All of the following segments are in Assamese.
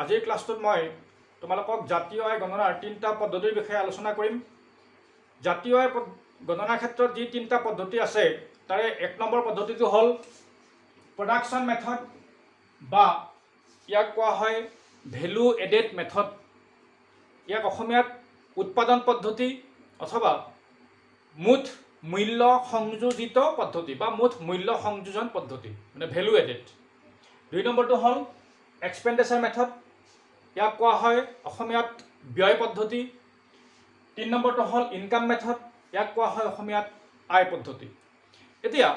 আজিৰ ক্লাছটোত মই তোমালোকক জাতীয় আয় গণনাৰ তিনিটা পদ্ধতিৰ বিষয়ে আলোচনা কৰিম। জাতীয় আয় গণনাৰ ক্ষেত্ৰত যি তিনিটা পদ্ধতি আছে তাৰে এক নম্বৰ পদ্ধতিটো হ'ল প্ৰডাকশ্যন মেথড বা ইয়াক কোৱা হয় ভেলু এডেড মেথড। ইয়াক অসমীয়াত উৎপাদন পদ্ধতি অথবা মুঠ মূল্য সংযোজিত পদ্ধতি বা মুঠ মূল্য সংযোজন পদ্ধতি মানে ভেলু এডেড। দুই নম্বৰটো হ'ল এক্সপেণ্ডিচাৰ মেথড, ইয়াক কোৱা হয় অসমীয়াত ব্যয় পদ্ধতি। তিনি নম্বৰটো হ'ল ইনকাম মেথড, ইয়াক কোৱা হয় অসমীয়াত আয় পদ্ধতি। এতিয়া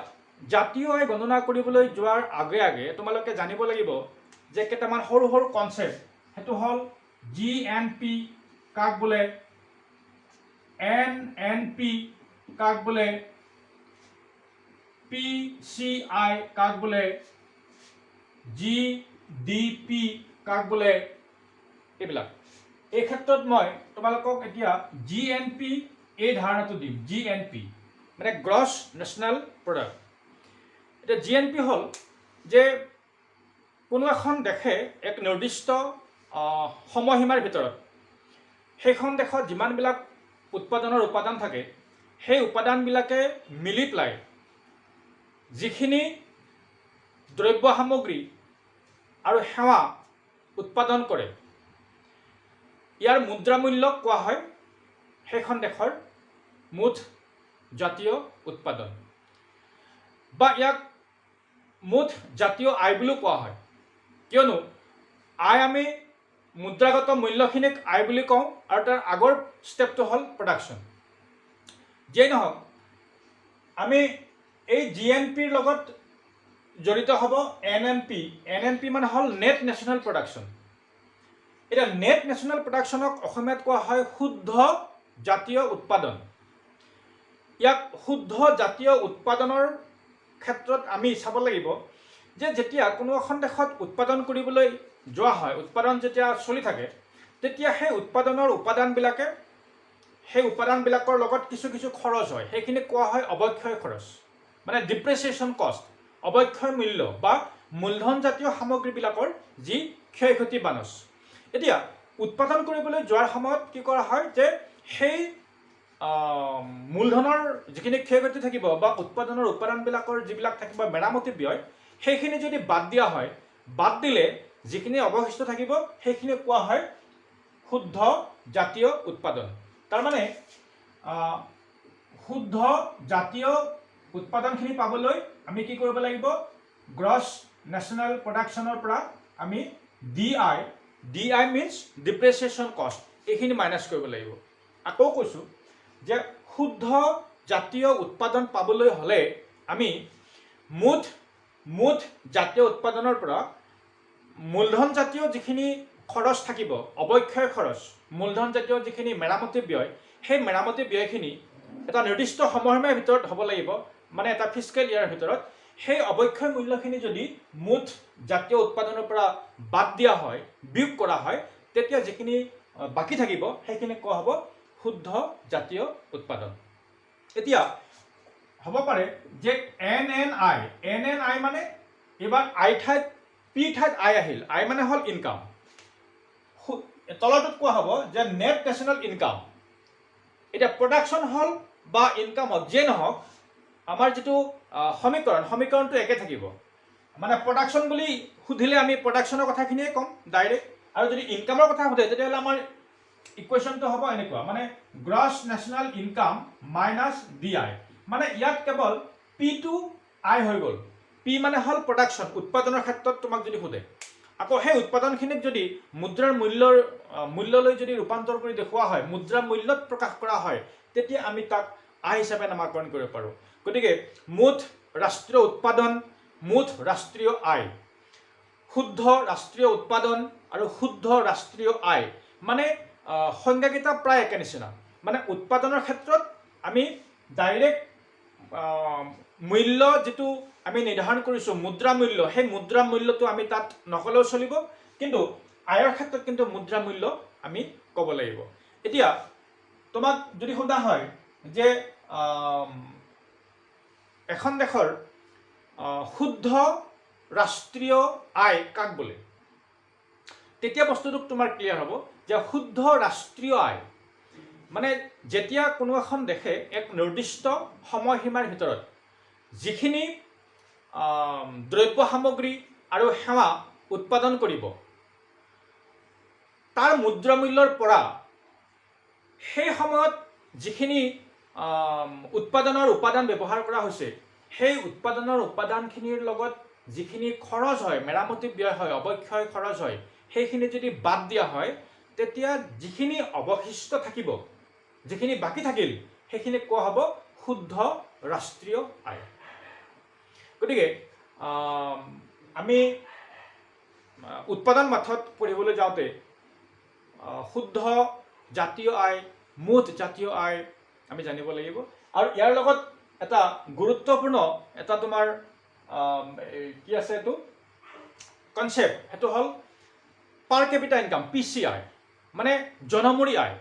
জাতীয় আয় গণনা কৰিবলৈ যোৱাৰ আগে আগে তোমালোকে জানিব লাগিব যে কেইটামান সৰু সৰু কনচেপ্ট, সেইটো হ'ল GNP কাক বোলে, NNP কাক বোলে, PCI কাক বোলে, GDP কাক বোলে, এইবিলাক। এই ক্ষেত্ৰত মই তোমালোকক এতিয়া GNP এই ধাৰণাটো দিম। GNP মানে গ্ৰছ নেশ্যনেল প্ৰডাক্ট। এতিয়া GNP হ'ল যে কোনো এখন দেশে এক নিৰ্দিষ্ট সময়সীমাৰ ভিতৰত সেইখন দেশত যিমানবিলাক উৎপাদনৰ উপাদান থাকে সেই উপাদানবিলাকে মিলি পেলাই যিখিনি দ্ৰব্য সামগ্ৰী আৰু সেৱা উৎপাদন কৰে ইয়াৰ মুদ্ৰা মূল্যক কোৱা হয় সেইখন দেশৰ মুঠ জাতীয় উৎপাদন, বা ইয়াক মুঠ জাতীয় আয় বুলিও কোৱা হয়। কিয়নো আয় আমি মুদ্ৰাগত মূল্যখিনিক আয় বুলি কওঁ আৰু তাৰ আগৰ ষ্টেপটো হ'ল প্ৰডাকশ্যন। যিয়েই নহওক আমি এই GNPৰ লগত জড়িত হ'ব NNP। NNP মানে হ'ল নেট নেশ্যনেল প্ৰডাকশ্যন। এতিয়া নেট নেশ্যনেল প্ৰডাকশ্যনক অসমীয়াত কোৱা হয় শুদ্ধ জাতীয় উৎপাদন। ইয়াক শুদ্ধ জাতীয় উৎপাদনৰ ক্ষেত্ৰত আমি চাব লাগিব যে যেতিয়া কোনো এখন দেশত উৎপাদন কৰিবলৈ যোৱা হয়, উৎপাদন যেতিয়া চলি থাকে তেতিয়া সেই উৎপাদনৰ উপাদানবিলাকৰ লগত কিছু কিছু খৰচ হয়, সেইখিনি কোৱা হয় অৱক্ষয় খৰচ মানে ডিপ্ৰেচিয়েশ্যন কষ্ট, অৱক্ষয় মূল্য বা মূলধনজাতীয় সামগ্ৰীবিলাকৰ যি ক্ষয় ক্ষতি বানচ। এতিয়া উৎপাদন কৰিবলৈ যোৱাৰ সময়ত কি কৰা হয় যে সেই মূলধনৰ যিখিনি ক্ষয় ক্ষতি থাকিব বা উৎপাদনৰ উপাদানবিলাকৰ যিবিলাক থাকিব মেৰামতি ব্যয়, সেইখিনি যদি বাদ দিয়া হয়, বাদ দিলে যিখিনি অৱশিষ্ট থাকিব সেইখিনি কোৱা হয় শুদ্ধ জাতীয় উৎপাদন। তাৰমানে শুদ্ধ জাতীয় উৎপাদনখিনি পাবলৈ আমি কি কৰিব লাগিব, গ্ৰছ নেশ্যনেল প্ৰডাকশ্যনৰ পৰা আমি DI মিনছ ডিপ্ৰেচিয়েশ্যন কষ্ট, এইখিনি মাইনাছ কৰিব লাগিব। আকৌ কৈছোঁ যে শুদ্ধ জাতীয় উৎপাদন পাবলৈ হ'লে আমি মুঠ জাতীয় উৎপাদনৰ পৰা মূলধনজাতীয় যিখিনি খৰচ থাকিব, অৱক্ষয় খৰচ, মূলধনজাতীয় যিখিনি মেৰামতি ব্যয়, সেই মেৰামতি ব্যয়খিনি এটা নিৰ্দিষ্ট সময়সীমাৰ ভিতৰত হ'ব লাগিব, মানে এটা ফিস্কেল ইয়াৰৰ ভিতৰত। সেই অৱক্ষয় মূল্যখিনি যদি মুঠ জাতীয় উৎপাদনৰ পৰা বাদ দিয়া হয়, বিয়োগ কৰা হয়, তেতিয়া যিখিনি বাকী থাকিব সেইখিনি কোৱা হ'ব শুদ্ধ জাতীয় উৎপাদন। এতিয়া হ'ব পাৰে যে NNI মানে এইবাৰ আই ঠাইত পি ঠাইত আই আহিল, আই মানে হ'ল ইনকাম। তলটোত কোৱা হ'ব যে নেট নেশ্যনেল ইনকাম। এতিয়া প্ৰডাকশ্যন হ'ল বা ইনকাম হওক, যিয়ে নহওক আমাৰ যিটো সমীকৰণটো একে থাকিব। মানে প্ৰডাকশ্যন বুলি সুধিলে আমি প্ৰডাকশ্যনৰ কথাখিনিয়ে ক'ম ডাইৰেক্ট, আৰু যদি ইনকামৰ কথা সোধে তেতিয়াহ'লে আমাৰ ইকুৱেশ্যনটো হ'ব এনেকুৱা, মানে gross national income minus DI। মানে ইয়াত কেৱল P টো I হৈ গ'ল। P মানে হ'ল প্ৰডাকশ্যন, উৎপাদনৰ ক্ষেত্ৰত তোমাক যদি সোধে। আকৌ সেই উৎপাদনখিনিক যদি মুদ্ৰাৰ মূল্যলৈ যদি ৰূপান্তৰ কৰি দেখুওৱা হয়, মুদ্ৰা মূল্যত প্ৰকাশ কৰা হয়, তেতিয়া আমি তাক আয় হিচাপে নামাকৰণ কৰিব পাৰোঁ। গতিকে মুঠ ৰাষ্ট্ৰীয় উৎপাদন, মুঠ ৰাষ্ট্ৰীয় আয়, শুদ্ধ ৰাষ্ট্ৰীয় উৎপাদন আৰু শুদ্ধ ৰাষ্ট্ৰীয় আয় মানে সংজ্ঞাকেইটা প্ৰায় একে নিচিনা। মানে উৎপাদনৰ ক্ষেত্ৰত আমি ডাইৰেক্ট মূল্য যিটো আমি নিৰ্ধাৰণ কৰিছোঁ মুদ্ৰা মূল্য, সেই মুদ্ৰা মূল্যটো আমি তাত নকলেও চলিব, কিন্তু আয়ৰ ক্ষেত্ৰত কিন্তু মুদ্ৰা মূল্য আমি ক'ব লাগিব। এতিয়া তোমাক যদি সোধা হয় যে এখন দেশৰ শুদ্ধ ৰাষ্ট্ৰীয় আয় কাক বোলে, তেতিয়া বস্তুটো তোমাৰ ক্লিয়াৰ হ'ব যে শুদ্ধ ৰাষ্ট্ৰীয় আয় মানে যেতিয়া কোনো এখন দেশে এক নিৰ্দিষ্ট সময়সীমাৰ ভিতৰত যিখিনি দ্ৰব্য সামগ্ৰী আৰু সেৱা উৎপাদন কৰিব তাৰ মুদ্ৰামূল্যৰ পৰা সেই সময়ত যিখিনি উৎপাদনৰ উপাদান ব্যৱহাৰ কৰা হৈছে সেই উৎপাদনৰ উপাদানখিনিৰ লগত যিখিনি খৰচ হয় মেৰামতি ব্যয় হয় অৱক্ষয় খৰচ হয় সেইখিনি যদি বাদ দিয়া হয় তেতিয়া যিখিনি অৱশিষ্ট থাকিব যিখিনি বাকী থাকিল সেইখিনি কোৱা হ'ব শুদ্ধ ৰাষ্ট্ৰীয় আয় গতিকে আমি উৎপাদন মাথত পঢ়িবলৈ যাওঁতে শুদ্ধ জাতীয় আয় মুঠ জাতীয় আয় আমি জানিব লাগিব আৰু ইয়াৰ লগত এটা গুৰুত্বপূৰ্ণ এটা তোমাৰ কি আছে এইটো কনচেপ্ট সেইটো হ'ল পাৰ কেপিটা ইনকাম PCI মানে জনমূৰি আয়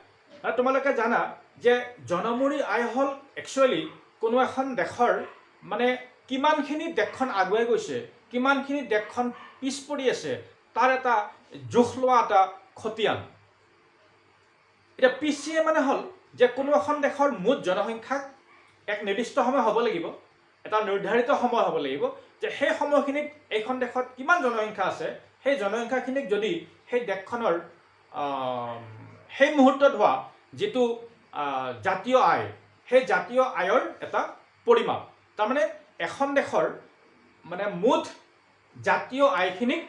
আৰু তোমালোকে জানা যে জনমূৰি আয় হ'ল একচুৱেলি কোনো এখন দেশৰ মানে কিমানখিনি দেশখন আগুৱাই গৈছে কিমানখিনি দেশখন পিছ পৰি আছে তাৰ এটা জোখ লোৱা এটা খতিয়ান এতিয়া PCI মানে হ'ল যে কোনো এখন দেশৰ মুঠ জনসংখ্যাক এক নিৰ্দিষ্ট সময় হ'ব লাগিব এটা নিৰ্ধাৰিত সময় হ'ব লাগিব যে সেই সময়খিনিত এইখন দেশত কিমান জনসংখ্যা আছে সেই জনসংখ্যাখিনিক যদি সেই দেশখনৰ সেই মুহূৰ্তত হোৱা যিটো জাতীয় আয় সেই জাতীয় আয়ৰ এটা পৰিমাপ তাৰমানে এখন দেশৰ মানে মুঠ জাতীয় আয়খিনিক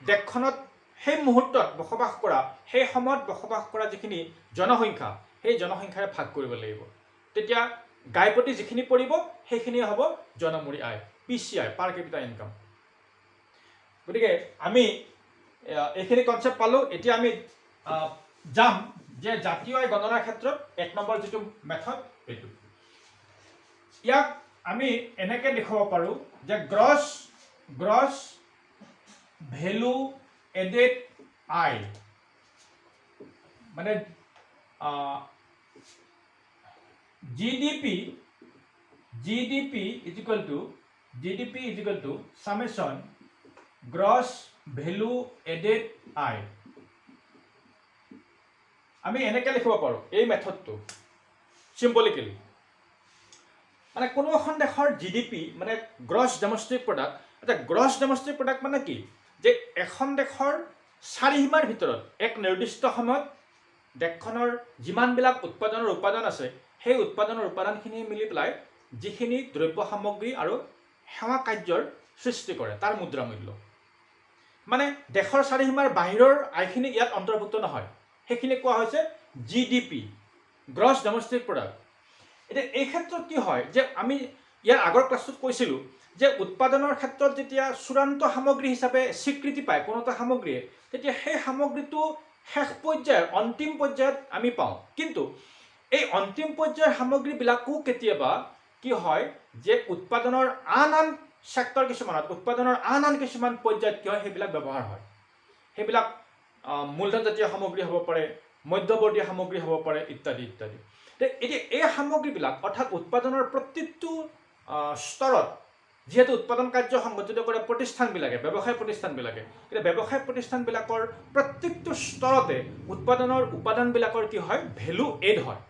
দেশখনত সেই মুহূৰ্তত বসবাস কৰা সেই সময়ত বসবাস কৰা যিখিনি জনসংখ্যা সেই জনসংখ্যাৰে ভাগ কৰিব লাগিব তেতিয়া গাইপতি যিখিনি পৰিব সেইখিনি হ'ব জনমূৰি আয় PCI পাৰ কেপিটা ইনকাম গতিকে আমি এইখিনি কনচেপ্ট পালোঁ এতিয়া আমি যাম যে জাতীয় আয় গণনাৰ ক্ষেত্ৰত 1 নম্বৰ যিটো মেথড এইটো ইয়াক আমি এনেকৈ দেখুৱাব পাৰোঁ যে গ্ৰছ ভেলু এডেড আয় মানে GDP is equal to summation gross value added আয় আমি এনেকৈ লিখিব পাৰোঁ এই মেথডটো চিম্বলিকেলি মানে কোনো এখন দেশৰ GDP মানে গ্ৰছ ডমেষ্টিক প্ৰডাক্ট এটা গ্ৰছ ডমেষ্টিক প্ৰডাক্ট মানে কি যে এখন দেশৰ চাৰিসীমাৰ ভিতৰত এক নিৰ্দিষ্ট সময়ত দেশখনৰ যিমানবিলাক উৎপাদনৰ উপাদান আছে সেই উৎপাদনৰ উপাদানখিনি মিলি পেলাই যিখিনি দ্ৰব্য সামগ্ৰী আৰু সেৱা কাৰ্যৰ সৃষ্টি কৰে তাৰ মুদ্ৰামূল্য মানে দেশৰ চাৰিসীমাৰ বাহিৰৰ আয়খিনি ইয়াত অন্তৰ্ভুক্ত নহয় সেইখিনি কোৱা হৈছে GDP গ্ৰছ ডমেষ্টিক প্ৰডাক্ট এতিয়া এই ক্ষেত্ৰত কি হয় যে আমি ইয়াৰ আগৰ ক্লাছটোত কৈছিলোঁ যে উৎপাদনৰ ক্ষেত্ৰত যেতিয়া চূড়ান্ত সামগ্ৰী হিচাপে স্বীকৃতি পায় কোনো এটা সামগ্ৰীয়ে তেতিয়া সেই সামগ্ৰীটো শেষ পৰ্যায়ৰ অন্তিম পৰ্যায়ত আমি পাওঁ কিন্তু এই অন্তিম পৰ্যায়ৰ সামগ্ৰীবিলাকো কেতিয়াবা কি হয় যে উৎপাদনৰ আন সেক্টৰ কিছুমানত উৎপাদনৰ আন কিছুমান পৰ্যায়ত কি হয় সেইবিলাক ব্যৱহাৰ হয় সেইবিলাক মূলধনজাতীয় সামগ্ৰী হ'ব পাৰে মধ্যৱৰ্তী সামগ্ৰী হ'ব পাৰে ইত্যাদি ইত্যাদি এতিয়া এই সামগ্ৰীবিলাক অৰ্থাৎ উৎপাদনৰ প্ৰতিটো স্তৰত যিহেতু উৎপাদন কাৰ্য সংগঠিত কৰে প্ৰতিষ্ঠানবিলাকে ব্যৱসায় প্ৰতিষ্ঠানবিলাকে এতিয়া ব্যৱসায় প্ৰতিষ্ঠানবিলাকৰ প্ৰত্যেকটো স্তৰতে উৎপাদনৰ উপাদানবিলাকৰ কি হয় ভেলু এড হয়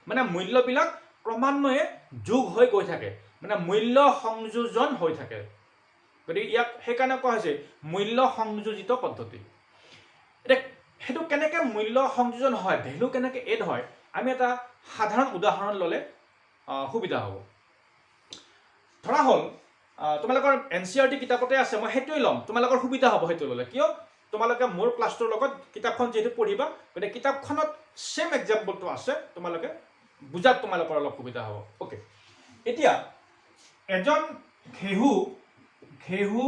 মানে মূল্যবিলাক ক্ৰমান্বয়ে যোগ হৈ গৈ থাকে মানে মূল্য সংযোজন হৈ থাকে গতিকে ইয়াক সেইকাৰণে কোৱা হৈছে মূল্য সংযোজিত পদ্ধতি এতিয়া সেইটো কেনেকৈ মূল্য সংযোজন হয় ভেলু কেনেকৈ এড হয় আমি এটা সাধাৰণ উদাহৰণ ল'লে সুবিধা হ'ব ধৰা হ'ল তোমালোকৰ NCERT কিতাপতে আছে মই সেইটোৱে ল'ম তোমালোকৰ সুবিধা হ'ব সেইটো ল'লে কিয় তোমালোকে মোৰ ক্লাছটোৰ লগত কিতাপখন যিহেতু পঢ়িবা গতিকে কিতাপখনত সেম এক্সাম্পলটো আছে তোমালোকে বুজাত তোমালোকৰ অলপ সুবিধা হ'ব ওকে এতিয়া এজন ঘেঁহু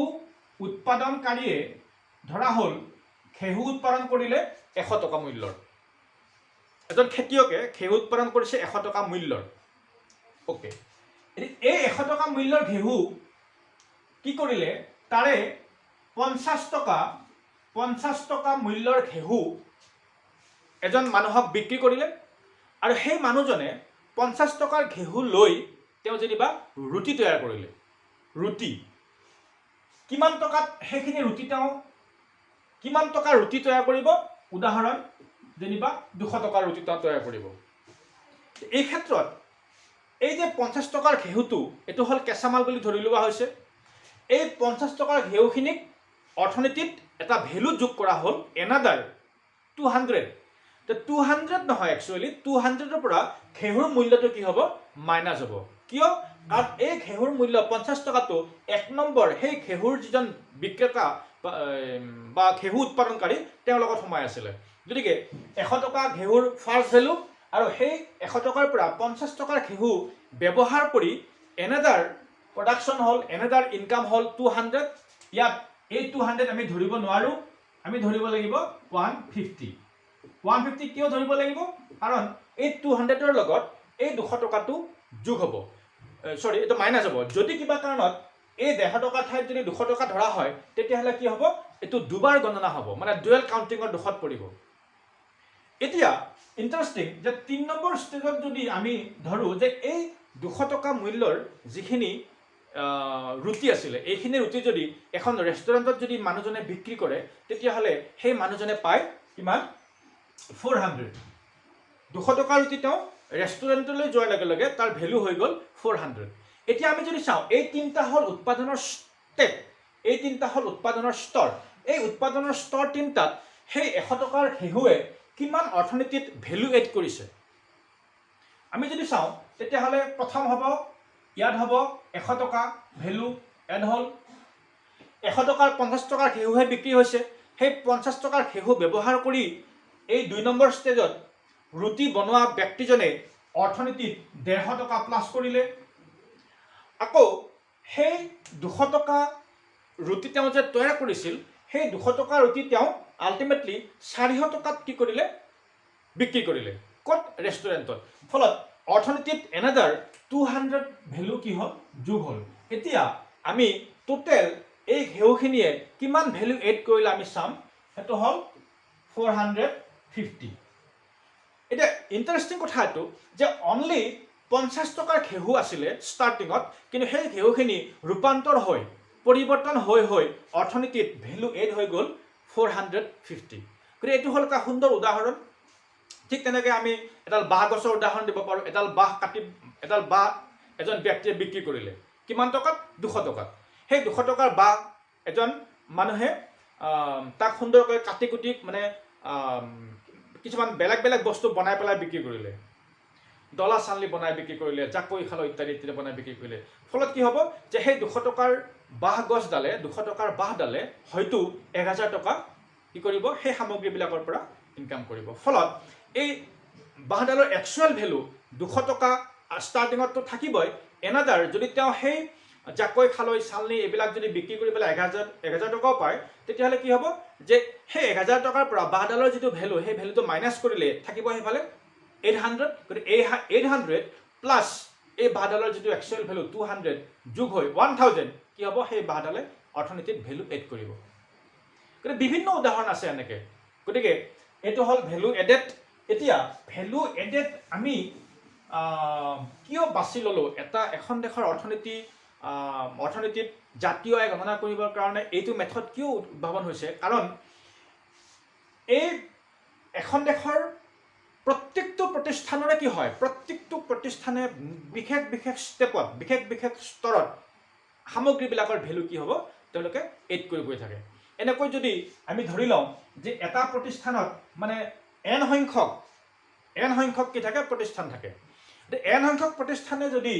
উৎপাদনকাৰীয়ে ধৰা হ'ল ঘেঁহু উৎপাদন কৰিলে 100 টকা মূল্যৰ এজন খেতিয়কে ঘেঁহু উৎপাদন কৰিছে 100 টকা মূল্যৰ ওকে এই 100 টকা মূল্যৰ ঘেঁহু কি কৰিলে তাৰে 50 টকা মূল্যৰ ঘেঁহু এজন মানুহক বিক্ৰী কৰিলে আৰু সেই মানুহজনে 50 টকাৰ ঘেঁহু লৈ তেওঁ যেনিবা ৰুটি তৈয়াৰ কৰিলে ৰুটি কিমান টকাত সেইখিনি ৰুটি তেওঁ কিমান টকাৰ ৰুটি তৈয়াৰ কৰিব উদাহৰণ যেনিবা 200 টকাৰ ৰুটি তৈয়াৰ কৰিব এই ক্ষেত্ৰত এই যে 50 টকাৰ ঘেহুটো এটো হল কেঁচামাল বুলি ধৰি লোৱা হৈছে এই 50 টকাৰ ঘেহুখিনিক অৰ্থনীতিত এটা ভ্যালু যোগ কৰা হল এনাদাৰ 200 তো 200 নহয় একচুয়ালি 200 ৰ পৰা ঘেহুৰ মূল্যটো কি হ'ব মাইনাস হ'ব কিয় কাৰণ এই ঘেহুৰ মূল্য 50 টকাটো এক নম্বৰ সেই ঘেহুৰ যিজন বিক্ৰেতা বা ঘেহু উৎপাদনকাৰী তেওঁৰ লগত সোমাই আছিল গতিকে 100 টকা ঘেহুৰ ফাৰ্স্ট ভ্যালু আৰু সেই 100 টকাৰ পৰা 50 টকাৰ ঘেহু ব্যৱহাৰ কৰি এনাদাৰ প্ৰডাকশন হল এনাদাৰ ইনকাম হল 200 ইয়াত এই 200 আমি ধৰিব নোৱাৰো আমি ধৰিব লাগিব 150 কিয় ধৰিব লাগিব কাৰণ এই 200 ৰ লগত এই 200 টকাটো যোগ হ'ব সৰি এটো মাইনাস হ'ব যদি কিবা কাৰণত এই 150 টকা ঠাইত যদি 200 টকা ধৰা হয় তেতিয়া হলে কি হ'ব এটো দুবাৰ গণনা হ'ব মানে ডুৱেল কাউন্টিংৰ দুখত পৰিব এতিয়া ইন্টাৰেস্টিং যে 3 নম্বৰ স্টেজত যদি আমি ধৰো যে এই 200 টকা মূল্যৰ যিখিনি ৰুটি আছিল এইখিনি ৰুটি যদি এখন ৰেষ্টুৰেণ্টত যদি মানুহজনে বিক্ৰী কৰে তেতিয়া হলে সেই মানুহজনে পায় কিমান 400 200 টকা ৰুটি তেওঁ ৰেষ্টুৰেণ্টলৈ যোৱাৰ লগে লগে তাৰ ভ্যালু হৈ গল 400 এতিয়া আমি যদি চাও এই তিনটা হল উৎপাদনৰ স্টেপ এই তিনটা হল উৎপাদনৰ স্তৰ এই উৎপাদনৰ স্তৰ তিনটাত সেই 100 টকাৰ ঘেহুৱে কিমান অৰ্থনীতিত ভ্যালু এড কৰিছে আমি যদি চাও তেতিয়া হলে প্ৰথম হ'ব ইয়াত হ'ব 100 টকা ভ্যালু এড হল 100 টকাৰ 50 টকাৰ ঘেহুহে বিক্ৰী হৈছে সেই 50 টকাৰ ঘেহু ব্যৱহাৰ কৰি এই 2 নম্বৰ ষ্টেজত ৰুটি বনোৱা ব্যক্তিজনে অৰ্থনীতিত 150 টকা প্লাস কৰিলে আকৌ সেই 200 টকা ৰুটি তেওঁ যে তৈয়াৰ কৰিছিল সেই 200 টকা ৰুটি তেওঁ আলটিমেটলি 400 টকাত কি কৰিলে বিক্ৰী কৰিলে কত ৰেষ্টুৰেণ্টত ফলত অৰ্থনীতিত এনাদাৰ 200 ভ্যালু কি হল যোগ হল এতিয়া আমি টোটাল এই ঘেহুখিনিয়ে কিমান ভ্যালু এড কৰিলে আমি চাম এটো হল 450 এটা ইন্টাৰেস্টিং কথা এটো যে অনলি 50 টকাৰ ঘেহু আছিল ষ্টাৰ্টিংত কিন্তু সেই ঘেহুখিনি ৰূপান্তৰ হৈ পৰিৱৰ্তন হৈ অৰ্থনীতিত ভ্যালু এড হৈ গল 450 গতিকে এটো হল এটা সুন্দৰ উদাহৰণ ঠিক তেনেকৈ আমি এডাল বাহ গছৰ উদাহৰণ দিব পাৰো এডাল বাহ কাটি এডাল বাহ এজন ব্যক্তিয়ে বিক্ৰী কৰিলে কিমান টকাত 200 টকাত সেই 200 টকাৰ বাহ এজন মানুহে তাক সুন্দৰকৈ কাটি কুটি মানে কিছুমান বেলেগ বেলেগ বস্তু বনাই পেলাই বিক্ৰী কৰিলে ডলা চানলি বনাই বিক্ৰী কৰিলে জাকৈ খালো ইত্যাদি ইত্যাদি বনাই বিক্ৰী কৰিলে ফলত কি হ'ব যে সেই 200 টকাৰ বাহ গছডালে 200 টকাৰ বাহডালে হয়তো 1000 টকা কি কৰিব সেই সামগ্ৰীবিলাকৰ পৰা ইনকাম কৰিব ফলত এই বাহডালৰ একচুয়াল ভ্যালু 200 টকা ষ্টাৰ্টিংত তো থাকিবই এনাদাৰ যদি তেওঁ সেই জাকৈ খালৈ চালনি এইবিলাক যদি বিক্ৰী কৰি পেলাই 1000 টকাও পায় তেতিয়া হলে কি হ'ব যে সেই 1000 টকাৰ পৰা বাহডালৰ যিটো ভ্যালু সেই ভ্যালুটো মাইনাস কৰিলে থাকিব হেফালে 800 গতি 800 প্লাস এই বাহডালৰ যিটো একচুয়াল ভ্যালু 200 যোগ হৈ 1000 কি হ'ব সেই বাহডালে অৰ্থনীতিত ভ্যালু এড কৰিব গতি বিভিন্ন উদাহৰণ আছে এনেকে গতিকে এটো হল ভ্যালু এডেড এতিয়া ভ্যালু এডেড আমি কিয় বাছি ললো এটা এখন দেশৰ অৰ্থনীতিত জাতীয় আয় গণনা কৰিবৰ কাৰণে এইটো মেথড কিয় উদ্ভাৱন হৈছে কাৰণ এই এখন দেশৰ প্ৰত্যেকটো প্ৰতিষ্ঠানৰে কি হয় প্ৰত্যেকটো প্ৰতিষ্ঠানে বিশেষ ষ্টেপত বিশেষ স্তৰত সামগ্ৰীবিলাকৰ ভ্যালু কি হ'ব তেওঁলোকে এড কৰি গৈ থাকে এনেকৈ যদি আমি ধৰি লওঁ যে এটা প্ৰতিষ্ঠানত মানে n সংখ্যক কি থাকে প্ৰতিষ্ঠান থাকে n সংখ্যক প্ৰতিষ্ঠানে যদি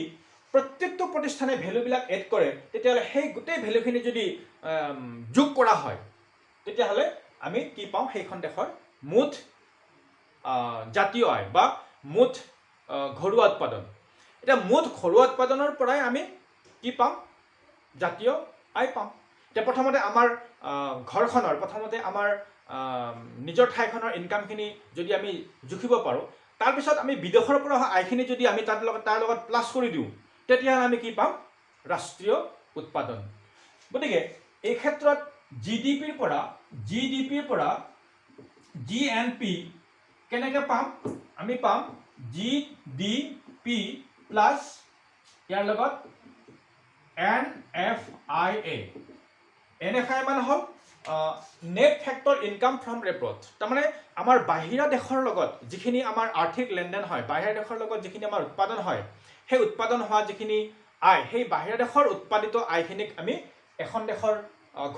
প্ৰত্যেকটো প্ৰতিষ্ঠানে ভ্যালুবিলাক এড কৰে তেতিয়াহলে সেই গোটেই ভ্যালুখিনি যদি যোগ কৰা হয় তেতিয়াহলে আমি কি পাওঁ সেইখন দেশৰ মুঠ জাতীয় আয় বা মুঠ ঘৰুৱা উৎপাদন এটা মুঠ ঘৰুৱা উৎপাদনৰ পৰাই আমি কি পাম জাতীয় আয় পাম এতিয়া প্ৰথমতে আমাৰ ঘৰখনৰ প্ৰথমতে আমাৰ নিজৰ ঠাইখনৰ ইনকামখিনি যদি আমি জুখিব পাৰো তাৰ পিছত আমি বিদেশৰ পৰা অহা আয়খিনি যদি আমি তাৰ লগত প্লাস কৰি দিওঁ তেতিয়া আমি কি পাম ৰাষ্ট্ৰীয় উৎপাদন গতিকে এই ক্ষেত্ৰত জিডিপিৰ পৰা জিএনপি কেনেকৈ পাম আমি পাম জিডিপি প্লাস ইয়াৰ লগত এনএফআইএ মানে হল net factor income from report, তাৰমানে আমাৰ বাহিৰা দেশৰ লগত যিখিনি আমাৰ আৰ্থিক লেনদেন হয়, বাহিৰা দেশৰ লগত যিখিনি আমাৰ উৎপাদন হয়, সেই উৎপাদন হোৱা যিখিনি আয়, সেই বাহিৰা দেশৰ উৎপাদিত আয়খিনিক আমি এখন দেশৰ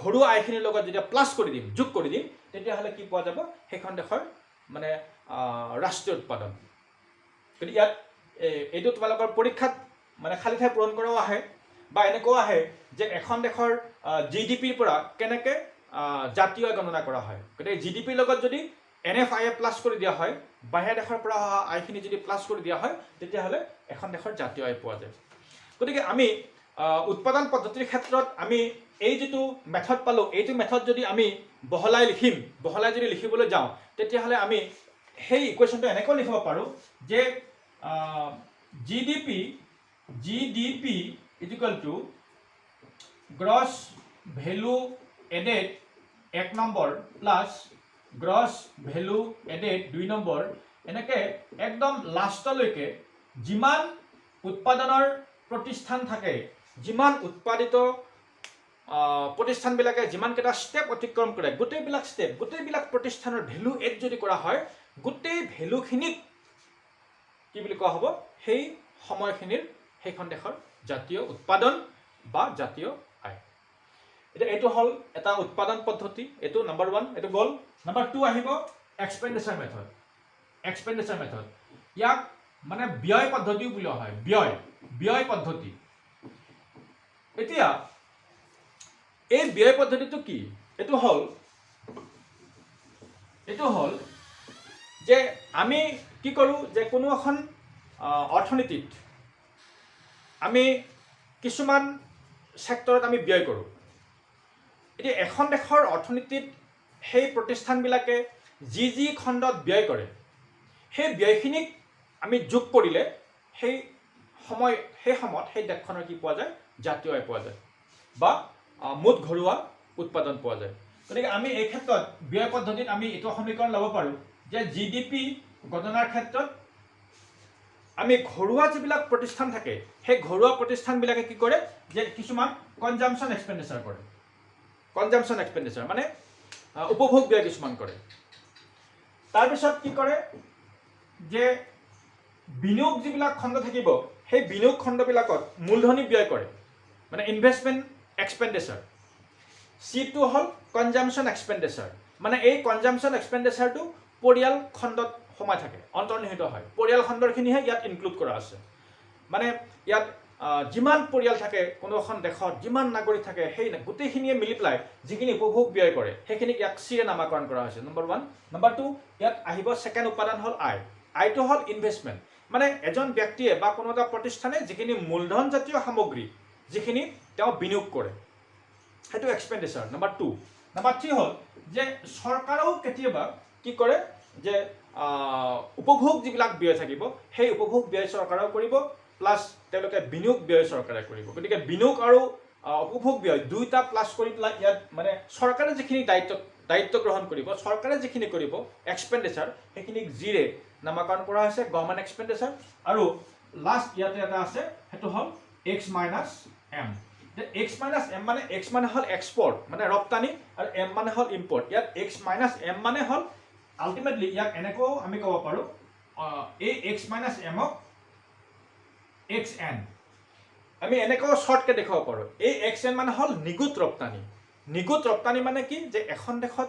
ঘৰুৱা আয়খিনিৰ লগত যেতিয়া প্লাছ কৰি দিম, যোগ কৰি দিম, তেতিয়াহ'লে কি পোৱা যাব, সেইখন দেশৰ মানে ৰাষ্ট্ৰীয় উৎপাদন। গতিকে ইয়াত এইটো তোমালোকৰ পৰীক্ষাত মানে খালী ঠাই পূৰণ কৰাও আহে, বা এনেকুৱাও আহে যে এখন দেশৰ GDPৰ পৰা কেনেকৈ জাতীয় আয় গণনা কৰা হয়। গতিকে GDPৰ লগত যদি NFIA প্লাছ কৰি দিয়া হয়, বাহিৰা দেশৰ পৰা অহা আয়খিনি যদি প্লাছ কৰি দিয়া হয়, তেতিয়াহ'লে এখন দেশৰ জাতীয় আয় পোৱা যায়। গতিকে আমি উৎপাদন পদ্ধতিৰ ক্ষেত্ৰত আমি এই যিটো মেথড পালোঁ, এইটো মেথড যদি আমি বহলাই যদি লিখিবলৈ যাওঁ, তেতিয়াহ'লে আমি সেই ইকুৱেশ্যনটো এনেকৈ লিখিব পাৰোঁ যে GDP is equal to gross value added 1 number plus gross value aided 2 number, এনেকৈ একদম লাষ্টলৈকে যিমান উৎপাদনৰ প্ৰতিষ্ঠান থাকে, যিমান উৎপাদিত প্ৰতিষ্ঠানবিলাকে যিমানকেইটা ষ্টেপ অতিক্ৰম কৰে, গোটেইবিলাক প্ৰতিষ্ঠানৰ ভেলু এড যদি কৰা হয়, গোটেই ভেলুখিনিক কি বুলি কোৱা হ'ব, সেই সময়খিনিৰ সেইখন দেশৰ জাতীয় উৎপাদন বা জাতীয় আয়। এতিয়া এইটো হ'ল এটা উৎপাদন পদ্ধতি, এইটো নম্বৰ 1, এইটো গ'ল। নম্বৰ 2 আহিব এক্সপেণ্ডিচাৰ মেথড। ইয়াক মানে ব্যয় পদ্ধতিও বুলিও হয়, ব্যয় পদ্ধতি। এতিয়া এই ব্যয় পদ্ধতিটো কি? এইটো হ'ল যে আমি কি কৰোঁ যে কোনো এখন অৰ্থনীতিত আমি কিছুমান ছেক্টৰত আমি ব্যয় কৰোঁ। এতিয়া এখন দেশৰ অৰ্থনীতিত সেই প্ৰতিষ্ঠানবিলাকে যি খণ্ডত ব্যয় কৰে, সেই ব্যয়খিনিক আমি যোগ কৰিলে সেই সময়ত সেই দেশখনৰ কি পোৱা যায়, জাতীয় আয় পোৱা যায় বা মুঠ ঘৰুৱা উৎপাদন পোৱা যায়। গতিকে আমি এই ক্ষেত্ৰত ব্যয় পদ্ধতিত আমি এইটো সমীকৰণ ল'ব পাৰোঁ যে GDP গণনাৰ ক্ষেত্ৰত আমি ঘৰুৱা যিবিলাক প্ৰতিষ্ঠান থাকে, সেই ঘৰুৱা প্ৰতিষ্ঠানবিলাকে কি কৰে যে কিছুমান কনজাম্পশ্যন এক্সপেণ্ডিচাৰ কৰে, মানে উপভোগ ব্যয় কিছুমান কৰে। তাৰপিছত কি কৰে যে বিনিয়োগ যিবিলাক খণ্ড থাকিব, সেই বিনিয়োগ খণ্ডবিলাকত মূলধনী ব্যয় কৰে, মানে ইনভেষ্টমেণ্ট এক্সপেণ্ডিচাৰ। C2 হ'ল কনজাম্পশ্যন এক্সপেণ্ডিচাৰ, মানে এই কনজাম্পশ্যন এক্সপেণ্ডিচাৰটো পৰিয়াল খণ্ডত সোমাই থাকে, অন্তৰ্নিহিত হয়, পৰিয়াল খণ্ডৰখিনিহে ইয়াত ইনক্লুড কৰা আছে। মানে ইয়াত যিমান পৰিয়াল থাকে কোনো এখন দেশত, যিমান নাগৰিক থাকে, সেই গোটেইখিনিয়ে মিলি পেলাই যিখিনি উপভোগ ব্যয় কৰে, সেইখিনিক ইয়াক চিৰে নামাকৰণ কৰা হৈছে, নম্বৰ 1। নম্বৰ 2, ইয়াত আহিব ছেকেণ্ড উপাদান হ'ল আয়। আয়টো হ'ল ইনভেষ্টমেণ্ট, মানে এজন ব্যক্তিয়ে বা কোনো এটা প্ৰতিষ্ঠানে যিখিনি মূলধন জাতীয় সামগ্ৰী যিখিনি তেওঁ বিনিয়োগ কৰে, সেইটো এক্সপেণ্ডিচাৰ, নম্বৰ 2। নম্বৰ 3 হ'ল যে চৰকাৰেও কেতিয়াবা কি কৰে যে উপভোগ যিবিলাক ব্যয় থাকিব, সেই উপভোগ ব্যয় চৰকাৰেও কৰিব, প্লাছ তেওঁলোকে বিনিয়োগ ব্যয় চৰকাৰে কৰিব। গতিকে বিনিয়োগ আৰু উপভোগ ব্যয় দুয়োটা প্লাছ কৰি পেলাই ইয়াত মানে চৰকাৰে যিখিনি দায়িত্ব গ্ৰহণ কৰিব, চৰকাৰে যিখিনি কৰিব এক্সপেণ্ডিচাৰ, সেইখিনিক জিৰে নামাকৰণ কৰা হৈছে গভৰ্ণমেণ্ট এক্সপেণ্ডিচাৰ। আৰু লাষ্ট ইয়াতে এটা আছে, সেইটো হ'ল X minus M। X minus M মানে X মানে হ'ল এক্সপৰ্ট, মানে ৰপ্তানি, আৰু M মানে হ'ল ইম্পৰ্ট। ইয়াত X মাইনাছ M মানে হ'ল আল্টিমেটলি ইয়াক এনেকৈও আমি ক'ব পাৰোঁ, এই X মাইনাছ Mক XN আমি এনেকৈও শ্বৰ্টকৈ দেখুৱাব পাৰোঁ। এই XN মানে হ'ল নিগুত ৰপ্তানি। নিগুত ৰপ্তানি মানে কি, যে এখন দেশত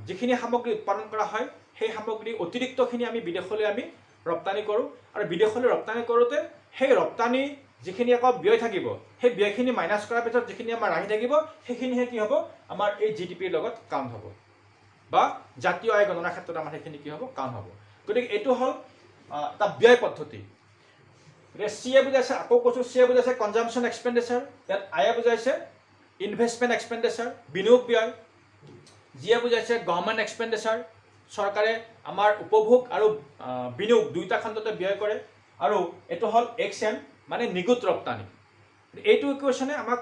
যিখিনি সামগ্ৰী উৎপাদন কৰা হয়, সেই সামগ্ৰী অতিৰিক্তখিনি আমি বিদেশলৈ আমি ৰপ্তানি কৰোঁ, আৰু বিদেশলৈ ৰপ্তানি কৰোঁতে সেই ৰপ্তানি যিখিনি আকৌ ব্যয় থাকিব, সেই ব্যয়খিনি মাইনাছ কৰাৰ পিছত যিখিনি আমাৰ ৰাহি থাকিব, সেইখিনিহে কি হ'ব, আমাৰ এই GDPৰ লগত কাউণ্ট হ'ব, বা জাতীয় আয় গণনাৰ ক্ষেত্ৰত আমাৰ সেইখিনি কি হ'ব, কাউণ্ট হ'ব। গতিকে এইটো হ'ল এটা ব্যয় পদ্ধতি। গতিকে চিয়ে বুজাইছে, আকৌ কৈছোঁ, চিয়ে বুজাইছে কনজাম্পশ্যন এক্সপেণ্ডিচাৰ, ইয়াত আয়ে বুজাইছে ইনভেষ্টমেণ্ট এক্সপেণ্ডিচাৰ, বিনিয়োগ ব্যয়। জিয়ে বুজাইছে গভৰ্ণমেণ্ট এক্সপেণ্ডিচাৰ, চৰকাৰে আমাৰ উপভোগ আৰু বিনিয়োগ দুয়োটা খণ্ডতে ব্যয় কৰে। আৰু এইটো হ'ল XN মানে নিগুত ৰপ্তানি। এইটো ইকুৱেশ্যনে আমাক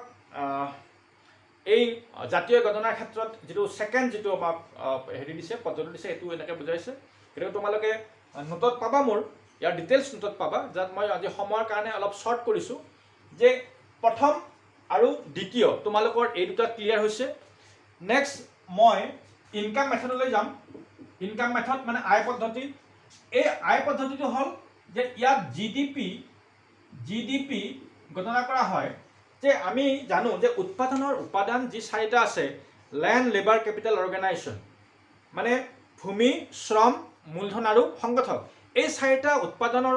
এই জাতীয় গণনাৰ ক্ষেত্ৰত যিটো ছেকেণ্ড যিটো আমাক দিছে, পদ্ধতি দিছে, এইটো এনেকৈ বুজাইছে। গতিকে তোমালোকে নোটত পাবা, মোৰ ইয়াৰ ডিটেইলছ নোটত পাবা, যাত মই আজি সময়ৰ কাৰণে অলপ শ্বৰ্ট কৰিছোঁ, যে প্ৰথম আৰু দ্বিতীয় তোমালোকৰ এই দুটা ক্লিয়াৰ হৈছে। নেক্সট মই ইনকাম মেথডলৈ যাম। ইনকাম মেথড মানে আয় পদ্ধতি। এই আয় পদ্ধতিটো হ'ল যে ইয়াত জিডিপি গণনা কৰা হয়। যে আমি জানো যে উৎপাদনৰ উপাদান যি চাৰিটা আছে, লেণ্ড, লেবাৰ, কেপিটেল, অৰ্গেনাইজেশ্যন, মানে ভূমি, শ্ৰম, মূলধন আৰু সংগঠক। এই চাৰিটা উৎপাদনৰ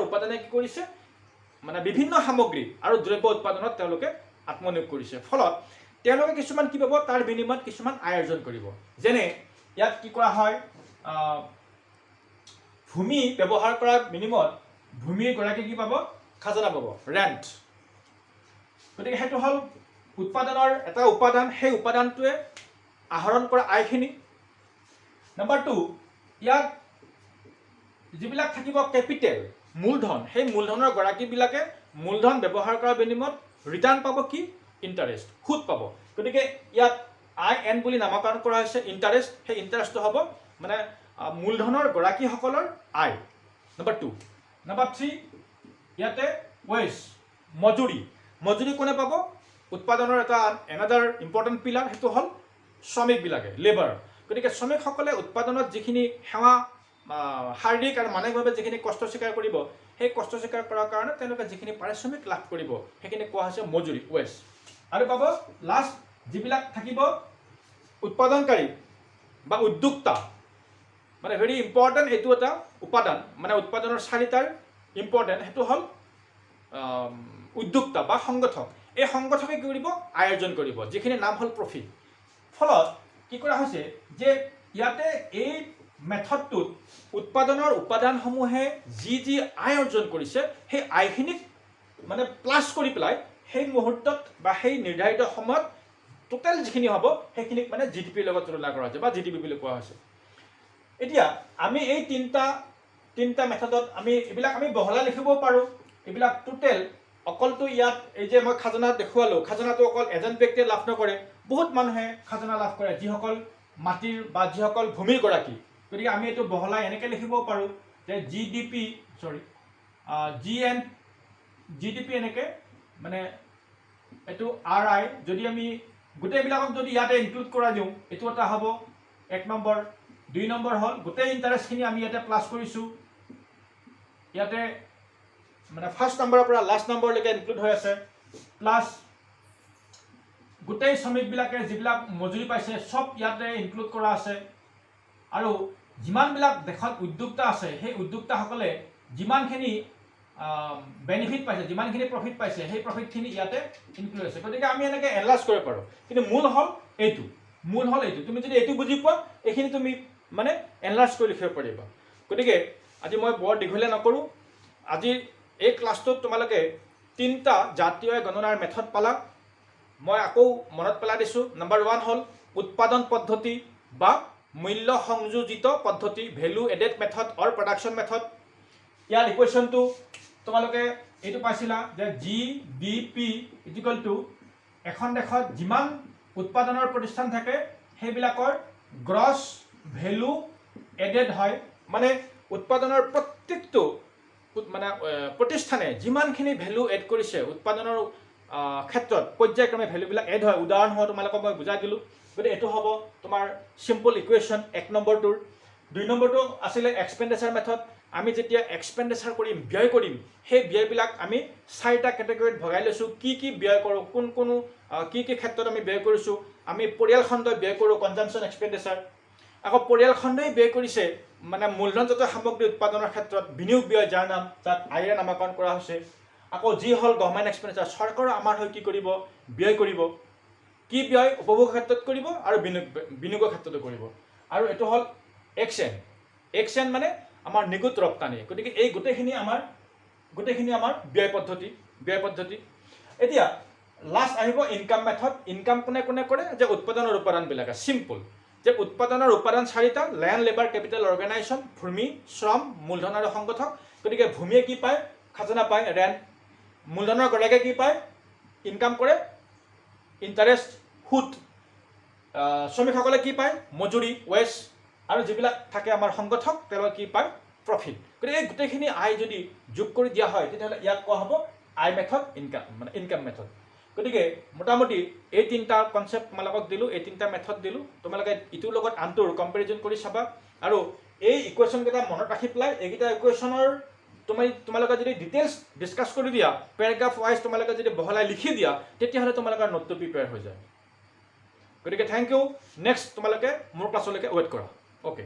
উপাদানে কি কৰিছে, মানে বিভিন্ন সামগ্ৰী আৰু দ্ৰব্য উৎপাদনত তেওঁলোকে আত্মনিয়োগ কৰিছে। ফলত তেওঁলোকে কিছুমান কি পাব, তাৰ বিনিময়ত কিছুমান আয় অৰ্জন কৰিব। যেনে ইয়াত কি কৰা হয়, ভূমি ব্যৱহাৰ কৰাৰ বিনিময়ত ভূমিৰ গৰাকী কি পাব, খাজনা পাব, ৰেণ্ট। গতিকে সেইটো হ'ল উৎপাদনৰ এটা উপাদান। সেই উপাদানটোৱে আহৰণ কৰা আয়খিনি। নম্বৰ 2, ইয়াত যিবিলাক থাকিব কেপিটেল, মূলধন, সেই মূলধনৰ গৰাকীবিলাকে মূলধন ব্যৱহাৰ কৰাৰ বিনিময়ত ৰিটাৰ্ণ পাব, কি, ইণ্টাৰেষ্ট, সুদ পাব। গতিকে ইয়াত IN বুলি নামকৰণ কৰা হৈছে ইণ্টাৰেষ্ট। সেই ইণ্টাৰেষ্টটো হ'ব মানে মূলধনৰ গৰাকীসকলৰ আয়। নম্বৰ 2। নম্বৰ 3, ইয়াতে ৱেজ, মজুৰি কোনে পাব, উৎপাদনৰ এটা এনাডাৰ ইম্পৰ্টেণ্ট পিলাৰ, সেইটো হ'ল শ্ৰমিকবিলাকে, লেবাৰ। গতিকে শ্ৰমিকসকলে উৎপাদনত যিখিনি সেৱা, শাৰীৰিক আৰু মানসিকভাৱে যিখিনি কষ্ট স্বীকাৰ কৰিব, সেই কষ্ট স্বীকাৰ কৰাৰ কাৰণে তেওঁলোকে যিখিনি পাৰিশ্ৰমিক লাভ কৰিব, সেইখিনি কোৱা হৈছে মজুৰি, ৱেজ। আৰু পাব লাষ্ট যিবিলাক থাকিব উৎপাদনকাৰী বা উদ্যোক্তা, মানে ভেৰি ইম্পৰ্টেণ্ট এইটো এটা উপাদান, মানে উৎপাদনৰ চাৰিটাৰ ইম্পৰ্টেণ্ট, সেইটো হ'ল উদ্যোক্তা বা সংগঠক। এই সংগঠকে কি কৰিব, আয় অৰ্জন কৰিব, যিখিনি নাম হ'ল প্ৰফিট। ফলত কি কৰা হৈছে যে ইয়াতে এই মেথডটোত উৎপাদনৰ উপাদানসমূহে যি আয় অৰ্জন কৰিছে, সেই আয়খিনিক মানে প্লাছ কৰি পেলাই সেই মুহূৰ্তত বা সেই নিৰ্ধাৰিত সময়ত টোটেল যিখিনি হ'ব সেইখিনিক মানে জিডিপিৰ লগত তুলনা কৰা হৈছে বা জিডিপি বুলি কোৱা হৈছে। এতিয়া আমি এই তিনিটা মেথডত এইবিলাক আমি বহলাই লিখিব পাৰোঁ। এইবিলাক টোটেল অকলটো ইয়াত এই যে মই খাজনা দেখুৱালোঁ, খাজনাটো অকল এজন ব্যক্তিয়ে লাভ নকৰে, বহুত মানুহে খাজনা লাভ কৰে, যিসকল মাটিৰ বা যিসকল ভূমিৰ গৰাকী। গতিকে আমি এইটো বহলাই এনেকৈ লিখিব পাৰোঁ যে জিডিপি এনেকৈ, মানে এইটো RI, যদি আমি গোটেইবিলাকক যদি ইয়াতে ইনক্লুড কৰা দিওঁ, এইটো এটা হ'ব 1 নম্বৰ। 2 নম্বৰ হ'ল গোটেই ইণ্টাৰেষ্টখিনি আমি ইয়াতে প্লাছ কৰিছোঁ, ইয়াতে মানে ফাৰ্ষ্ট নম্বৰৰ পৰা লাষ্ট নম্বৰলৈকে ইনক্লুড হৈ আছে, প্লাছ গোটেই শ্ৰমিকবিলাকে যিবিলাক মজুৰি পাইছে চব ইয়াতে ইনক্লুড কৰা আছে। আৰু যিমানবিলাক দেশত উদ্যোক্তা আছে, সেই উদ্যোক্তাসকলে যিমানখিনি বেনিফিট পাইছে, যিমানখিনি প্ৰফিট পাইছে, সেই প্ৰফিটখিনি ইয়াতে ইনক্লুড আছে। গতিকে আমি এনেকৈ এনালাইজ কৰিব পাৰোঁ। কিন্তু মূল হ'ল এইটো। তুমি যদি এইটো বুজি পোৱা, এইখিনি তুমি মানে এনালাইজ কৰি লিখিব পাৰিবা। গতিকে আজি মই বৰ দীঘলীয়া নকৰোঁ। আজিৰ এই ক্লাছটোত তোমালোকে 3টা জাতীয় গণনাৰ মেথড পালা। মই আকৌ মনত পেলাই দিছোঁ। নম্বৰ 1 হ'ল উৎপাদন পদ্ধতি বা মূল্য সংযোজিত পদ্ধতি, ভেলু এডেড মেথড অৰ প্ৰডাকশ্যন মেথড। ইয়াৰ ইকুৱেশ্যনটো তোমালোকে এইটো পাইছিলা যে GDP = এখন দেশত যিমান উৎপাদনৰ প্ৰতিষ্ঠান থাকে সেইবিলাকৰ গ্ৰছ ভেলু এডেড হয়। মানে উৎপাদনৰ প্ৰত্যেকটো মানে প্ৰতিষ্ঠানে যিমানখিনি ভেলু এড কৰিছে উৎপাদনৰ ক্ষেত্ৰত, পৰ্যায়ক্ৰমে ভেলুবিলাক এড হয়। উদাহৰণসহ তোমালোকক মই বুজাই দিলোঁ। গতিকে এইটো হ'ব তোমাৰ চিম্পল ইকুৱেশ্যন 1 নম্বৰটোৰ। 2 নম্বৰটো আছিলে এক্সপেণ্ডিচাৰ মেথড। আমি যেতিয়া এক্সপেণ্ডিচাৰ কৰিম, ব্যয় কৰিম, সেই ব্যয়বিলাক আমি 4টা কেটেগৰীত ভগাই লৈছোঁ। কি ব্যয় কৰোঁ, কি ক্ষেত্ৰত আমি ব্যয় কৰিছোঁ। আমি পৰিয়াল খণ্ডই ব্যয় কৰোঁ, কনজাম্পশ্যন এক্সপেণ্ডিচাৰ। আকৌ পৰিয়াল খণ্ডই ব্যয় কৰিছে মানে মূলধনজাত সামগ্ৰী উৎপাদনৰ ক্ষেত্ৰত বিনিয়োগ ব্যয়, যাক আইৰে নামাকৰণ কৰা হৈছে। আকৌ যি হ'ল গভৰ্ণমেণ্ট এক্সপেণ্ডিচাৰ, চৰকাৰৰ আমাৰ হৈ কি কৰিব, ব্যয় কৰিব। কি ব্যয়, উপভোগৰ ক্ষেত্ৰত কৰিব আৰু বিনিয়োগৰ ক্ষেত্ৰতো কৰিব। আৰু এইটো হ'ল এক্সচেঞ্জ মানে আমাৰ নিগুত ৰপ্তানি। গতিকে এই গোটেইখিনি আমাৰ ব্যয় পদ্ধতি। এতিয়া লাষ্ট আহিব ইনকাম মেথড। ইনকাম কোনে কৰে, যে উৎপাদনৰ উপাদানবিলাকে। চিম্পল যে উৎপাদনৰ উপাদান 4টা, লেণ্ড, লেবাৰ, কেপিটেল, অৰ্গেনাইজেশ্যন, ভূমি, শ্ৰম, মূলধন আৰু সংগঠক। গতিকে ভূমিয়ে কি পায়, খাজনা পায়, ৰেণ্ট। মূলধনৰ গৰাকীয়ে কি পায়, ইনকাম কৰে, ইণ্টাৰেষ্ট, সুদ। শ্ৰমিকসকলে কি পায়, মজুৰি, ৱেজ। আৰু যিবিলাক থাকে আমাৰ সংগঠক, তেওঁলোকে কি পায়, প্ৰফিট। গতিকে এই গোটেইখিনি আয় যদি যোগ কৰি দিয়া হয়, তেতিয়াহ'লে ইয়াক কোৱা হ'ব আই মেথড, ইনকাম মেথড। গতিকে মোটামুটি এই তিনিটা কনচেপ্ট তোমালোকক দিলোঁ, এই তিনিটা মেথড দিলোঁ। তোমালোকে ইটোৰ লগত আনটোৰ কম্পেৰিজন কৰি চাবা আৰু এই ইকুৱেশ্যনকেইটা মনত ৰাখি পেলাই এইকেইটা ইকুৱেশ্যনৰ তোমালোকে যদি ডিটেইলছ ডিছকাছ কৰি দিয়া, পেৰাগ্ৰাফ ৱাইজ তোমালোকে যদি বহলাই লিখি দিয়া, তেতিয়াহ'লে তোমালোকৰ নোটটো প্ৰিপেয়াৰ হৈ যায়। গতিকে থেংক ইউ। নেক্সট তোমালোকে মোৰ ক্লাছলৈকে ৱেইট কৰা। অ'কে।